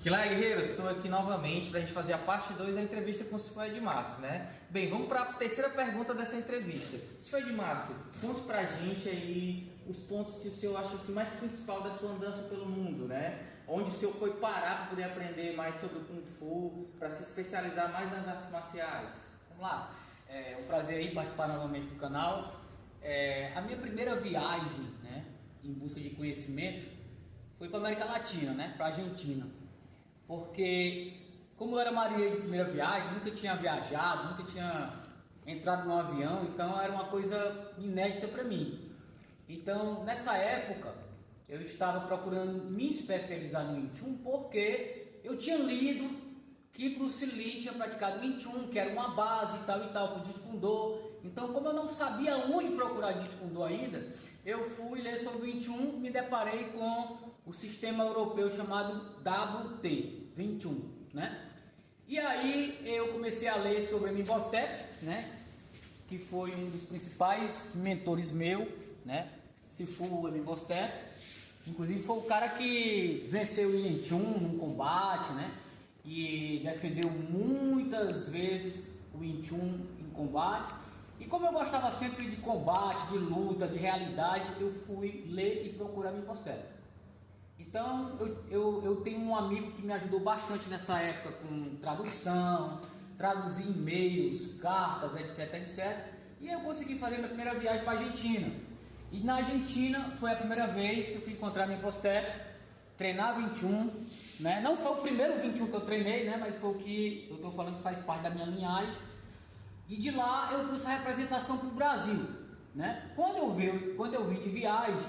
Que lá, guerreiros, estou aqui novamente para a gente fazer a parte 2 da entrevista com o Sifu Edmárcio, né? Bem, vamos para a terceira pergunta dessa entrevista. Sifu Edmárcio, conte para a gente aí os pontos que o senhor acha assim, mais principal da sua andança pelo mundo, né? Onde o senhor foi parar para poder aprender mais sobre o Kung Fu, para se especializar mais nas artes marciais. Vamos lá, é um prazer aí participar novamente do canal. A minha primeira viagem, né, em busca de conhecimento foi para a América Latina, né, para a Argentina. Porque, como eu era marinheiro de primeira viagem, nunca tinha viajado, nunca tinha entrado num avião, então era uma coisa inédita para mim. Então, nessa época, eu estava procurando me especializar no Wing Chun, porque eu tinha lido que Bruce Lee tinha praticado Wing Chun, que era uma base e tal para o Jeet Kune Do. Então, como eu não sabia onde procurar Jeet Kune Do ainda, eu fui ler sobre o Wing Chun, me deparei com o sistema europeu chamado WT, Wing Chun, né? E aí eu comecei a ler sobre Amin Bostep, né? Que foi um dos principais mentores meu, né? Sifu Amin Bostep, inclusive foi o cara que venceu o Wing Chun num combate, né? E defendeu muitas vezes o Wing Chun em combates. E como eu gostava sempre de combate, de luta, de realidade, eu fui ler e procurar Amin Bostep. Então eu tenho um amigo que me ajudou bastante nessa época com tradução, traduzir e-mails, cartas, etc. E eu consegui fazer minha primeira viagem para a Argentina. E na Argentina foi a primeira vez que eu fui encontrar Amin Bostep, treinar Wing Chun, né? Não foi o primeiro Wing Chun que eu treinei, né? Mas foi o que eu estou falando que faz parte da minha linhagem. E de lá eu trouxe a representação para o Brasil, né? Quando eu vim de viagem,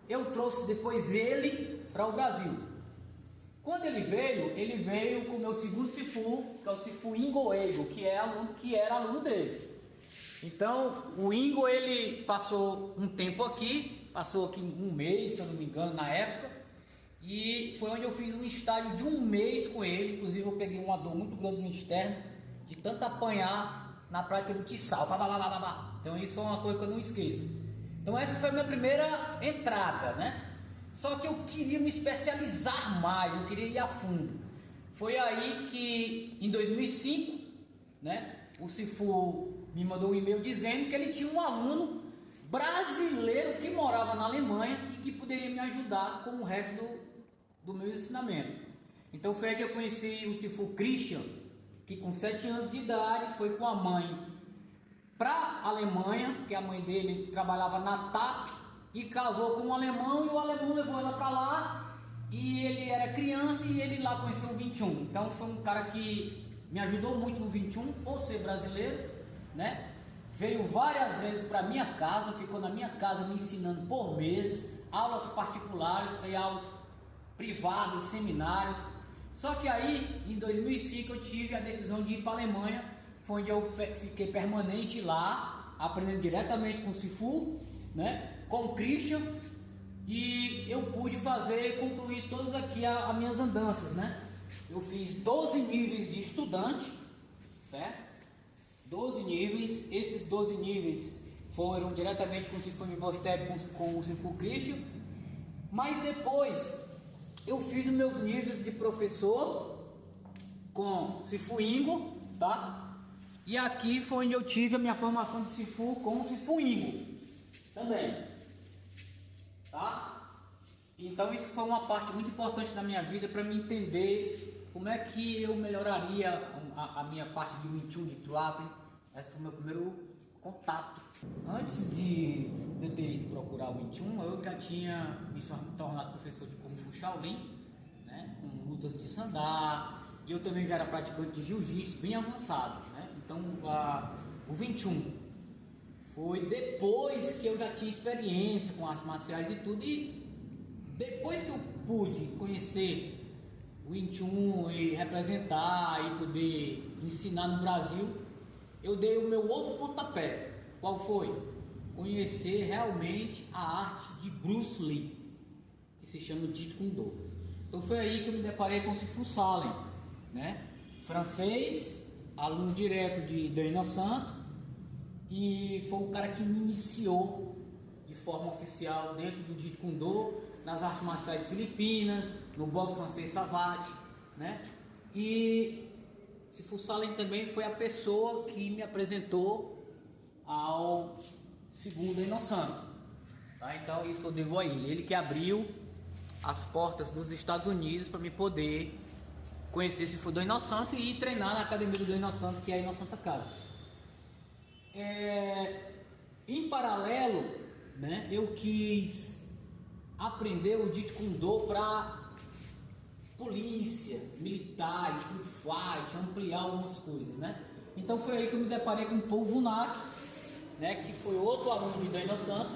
eu trouxe depois ele para o Brasil. Quando ele veio com o meu segundo Sifu, que é o Sifu Ingo Eigo, que era aluno dele. Então o Ingo, ele passou um tempo aqui, passou aqui um mês, se eu não me engano, na época, e foi onde eu fiz um estágio de um mês com ele. Inclusive eu peguei uma dor muito grande no externo, de tanto apanhar na prática do Tissal. Então isso foi uma coisa que eu não esqueço. Então essa foi a minha primeira entrada, né? Só que eu queria me especializar mais, eu queria ir a fundo. Foi aí que em 2005, né, o Sifu me mandou um e-mail dizendo que ele tinha um aluno brasileiro que morava na Alemanha e que poderia me ajudar com o resto do meu ensinamento. Então foi aí que eu conheci o Sifu Christian, que com 7 anos de idade foi com a mãe para a Alemanha, porque a mãe dele trabalhava na TAP, e casou com um alemão, e o alemão levou ela para lá, e ele era criança e ele lá conheceu o Wing Chun. Então foi um cara que me ajudou muito no Wing Chun, por ser brasileiro, né? Veio várias vezes para minha casa, ficou na minha casa me ensinando por meses, aulas particulares e aulas privadas, seminários. Só que aí, em 2005, eu tive a decisão de ir para a Alemanha, foi onde eu fiquei permanente lá, aprendendo diretamente com o Sifu, né, com o Christian, e eu pude concluir todas aqui as minhas andanças, né? Eu fiz 12 níveis de estudante, certo? 12 níveis, esses 12 níveis foram diretamente com o Sifu Bostep, com o Sifu Christian, mas depois eu fiz os meus níveis de professor com Sifu Ingo, tá? E aqui foi onde eu tive a minha formação de Sifu com o Sifu Ingo também, tá? Então isso foi uma parte muito importante da minha vida para me entender como é que eu melhoraria a minha parte de Wing Chun, de Tuatha. Esse foi o meu primeiro contato. Antes de eu ter ido procurar o Wing Chun, eu já tinha me tornado professor de Kung Fu Shaolin, né, com lutas de sandá, e eu também já era praticante de Jiu-Jitsu bem avançado, né? Então o Wing Chun foi depois que eu já tinha experiência com artes marciais e tudo, e depois que eu pude conhecer o Wing Chun e representar e poder ensinar no Brasil, eu dei o meu outro pontapé. Qual foi? Conhecer realmente a arte de Bruce Lee, que se chama Jeet Kune Do. Então foi aí que eu me deparei com o Sifu Salem, né? Francês, aluno direto de Dana Santo, e foi o cara que me iniciou de forma oficial dentro do Jeet Kune Do, nas artes marciais filipinas, no boxe francês Savate, né? E se Salem também foi a pessoa que me apresentou ao segundo Inosanto, tá? Então isso eu devo a ele que abriu as portas dos Estados Unidos para me poder conhecer esse Fudor Inosanto e ir treinar na academia do Inosanto, que é a Inosanto Academy. Em paralelo, né, eu quis aprender o Jeet Kune Do para polícia, militar, street fight, ampliar algumas coisas, né? Então foi aí que eu me deparei com o Paul Vunak, né, que foi outro aluno de Dan Inosanto,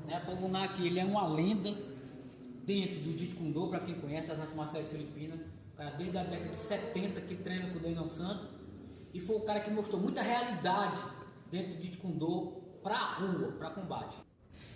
né? Paul Vunak, ele é uma lenda dentro do Jeet Kune Do, para quem conhece, das artes marciais filipinas, o cara desde a década de 70 que treina com o Dan Inosanto, e foi o cara que mostrou muita realidade dentro do Jeet Kune Do para a rua, para combate.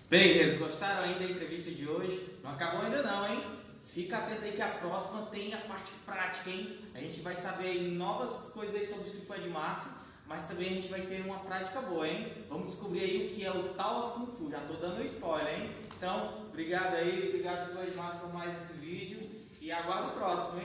Beleza, gostaram aí da entrevista de hoje? Não acabou ainda não, hein? Fica atento aí que a próxima tem a parte prática, hein? A gente vai saber aí novas coisas aí sobre o Street de Março, mas também a gente vai ter uma prática boa, hein? Vamos descobrir aí o que é o Tao of Kung Fu, já tô dando spoiler, hein? Então, obrigado aí, obrigado Street de Março por mais esse vídeo e aguardo o próximo, hein?